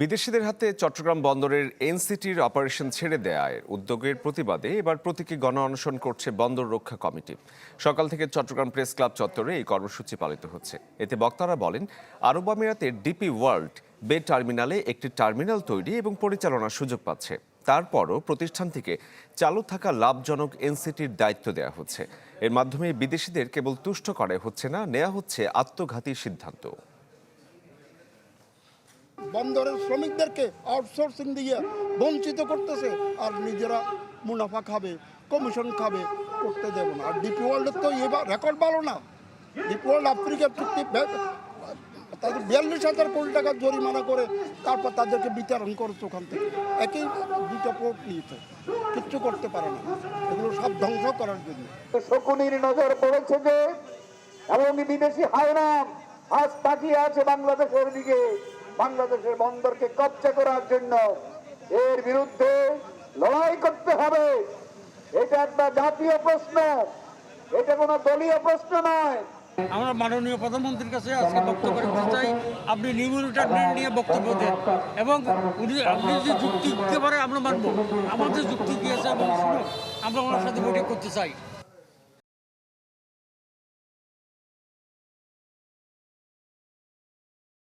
বিদেশিদের হাতে চট্টগ্রাম বন্দরের এনসিটির অপারেশন ছেড়ে দেওয়ার উদ্যোগের প্রতিবাদে এবার প্রতীকী গণ অনশন করছে বন্দর রক্ষা কমিটি। সকাল থেকে চট্টগ্রাম প্রেস ক্লাব চত্বরে এই কর্মসূচি পালিত হচ্ছে। এতে বক্তারা বলেন, আরব আমিরাতের ডিপি ওয়ার্ল্ড বে টার্মিনালে একটি টার্মিনাল তৈরি এবং পরিচালনার সুযোগ পাচ্ছে। তারপরও প্রতিষ্ঠানটিকে চালু থাকা লাভজনক এনসিটির দায়িত্ব দেওয়া হচ্ছে। এর মাধ্যমে বিদেশিদের কেবল তুষ্ট করা হচ্ছে না, নেওয়া হচ্ছে আত্মঘাতী সিদ্ধান্ত। বন্দরের শ্রমিকদেরকে আউটসোর্সিং দিয়ে বঞ্চিত করতেছে, আর নিজেরা মুনাফা খাবে, কমিশন খাবে, করতে দেব না। আর ডিপি ওয়ার্ল্ডের তো এবার রেকর্ড ভালো না। ডিপি ওয়ার্ল্ড আফ্রিকার চুক্তি তাদের 42,000 কোটি টাকা জরিমানা করে তারপর তাদেরকে বিতরণ করেছে ওখান থেকে। একই দুটো পোর্ট নিয়েছে, কিচ্ছু করতে পারে না, এগুলো সব ধ্বংস করার জন্য। শকুনির নজর পড়েছে যে, এবং বিদেশি হায়না আজ তাকিয়ে আছে বাংলাদেশের দিকে, বাংলাদেশের বন্দরকে কবজা করার জন্য। এর বিরুদ্ধে লড়াই করতে হবে। এটা একটা জাতীয় প্রশ্ন, এটা কোনো দলীয় প্রশ্ন নয়। আমরা মাননীয় প্রধানমন্ত্রীর কাছে আজকে বক্তব্য রাখতে চাই, আপনি নিউমোনিটার নিয়ে বক্তব্য দেন এবং আপনি যে যুক্তি দিতে পারে আমরা মানব। আমাদের যুক্তি কি আছে এবং শুনুন, আমরা ওনার সাথে বৈঠক করতে চাই।